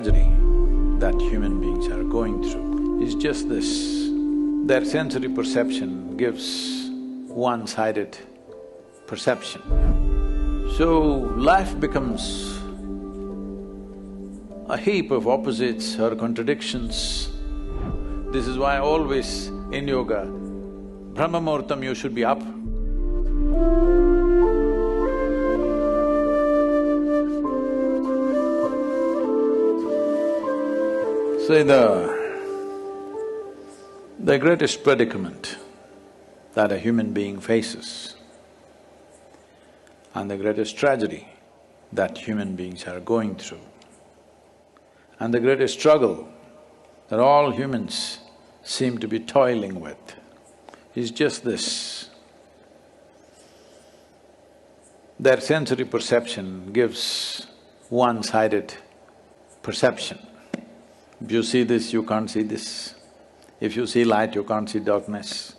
tragedy that human beings are going through is just this. Their sensory perception gives one-sided perception. So life becomes a heap of opposites or contradictions. This is why always in yoga, Brahma Muhurtam you should be up. Say the greatest predicament that a human being faces and the greatest tragedy that human beings are going through and the greatest struggle that all humans seem to be toiling with is just this. Their sensory perception gives one-sided perception. If you see this, you can't see this. If you see light, you can't see darkness.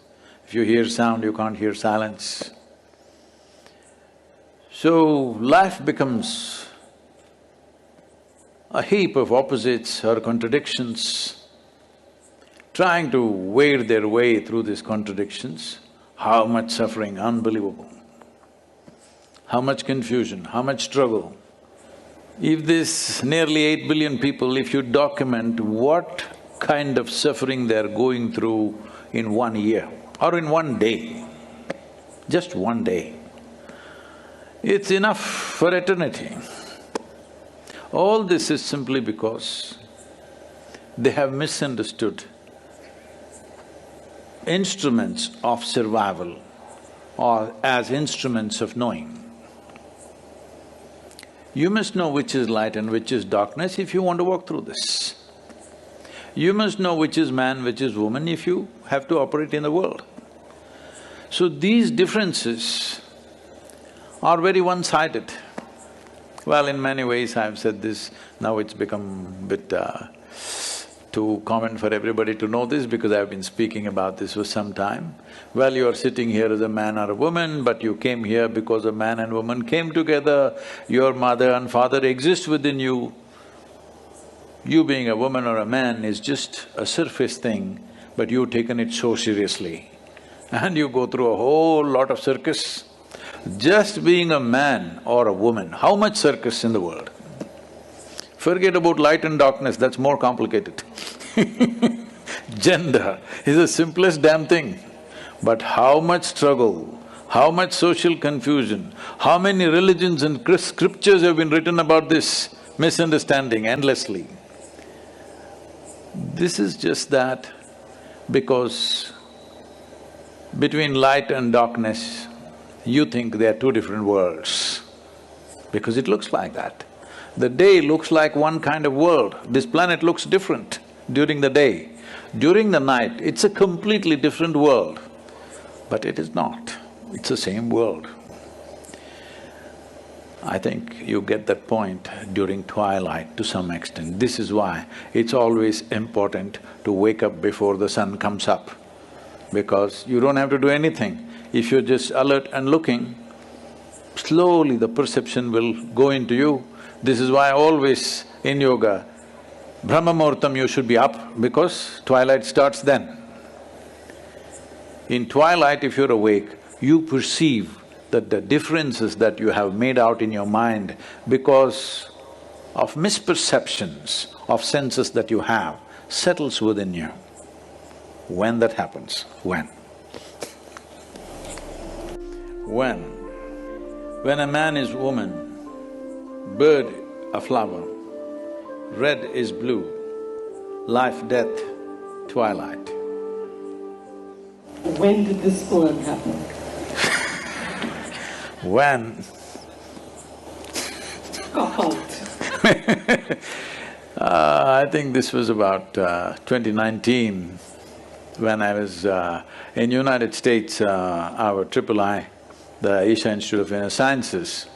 If you hear sound, you can't hear silence. So, life becomes a heap of opposites or contradictions. Trying to wade their way through these contradictions, how much suffering, unbelievable. How much confusion, how much struggle. If this nearly 8 billion people, if you document what kind of suffering they're going through in 1 year or in 1 day, just 1 day, it's enough for eternity. All this is simply because they have misunderstood instruments of survival or as instruments of knowing. You must know which is light and which is darkness if you want to walk through this. You must know which is man, which is woman if you have to operate in the world. So these differences are very one-sided. Well, in many ways I've said this, now it's become a bit too common for everybody to know this because I've been speaking about this for some time. Well, you're sitting here as a man or a woman, but you came here because a man and woman came together, your mother and father exist within you. You being a woman or a man is just a surface thing, but you've taken it so seriously. And you go through a whole lot of circus. Just being a man or a woman, how much circus in the world? Forget about light and darkness, that's more complicated. Gender is the simplest damn thing. But how much struggle, how much social confusion, how many religions and scriptures have been written about this misunderstanding endlessly. This is just that because between light and darkness, you think they are two different worlds, because it looks like that. The day looks like one kind of world, this planet looks different during the day. During the night, it's a completely different world, but it is not, it's the same world. I think you get that point during twilight to some extent. This is why it's always important to wake up before the sun comes up, because you don't have to do anything. If you're just alert and looking, slowly the perception will go into you. This is why always in yoga, Brahma Muhurtam you should be up because twilight starts then. In twilight if you're awake, you perceive that the differences that you have made out in your mind because of misperceptions of senses that you have settles within you. When that happens? When? When a man is woman, bird a flower, red is blue, life, death, twilight. When did this poem happen? When? I think this was about 2019 when I was in United States, our III, the Asia Institute of Inner Sciences,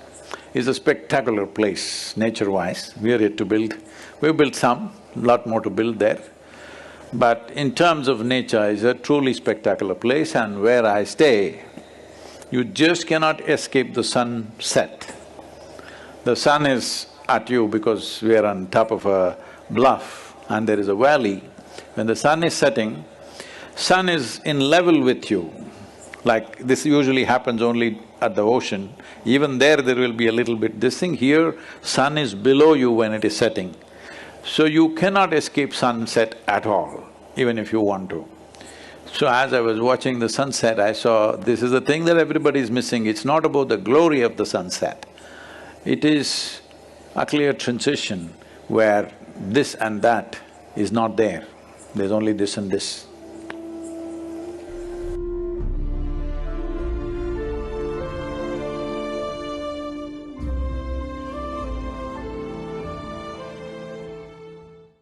is a spectacular place nature-wise. We are yet to build. We've built some, lot more to build there. But in terms of nature, it's a truly spectacular place, and where I stay, you just cannot escape the sunset. The sun is at you because we are on top of a bluff and there is a valley, when the sun is setting, sun is in level with you. Like this usually happens only at the ocean. Even there will be a little bit this thing. Here, sun is below you when it is setting. So you cannot escape sunset at all, even if you want to. So as I was watching the sunset, I saw this is the thing that everybody is missing. It's not about the glory of the sunset. It is a clear transition where this and that is not there. There's only this and this.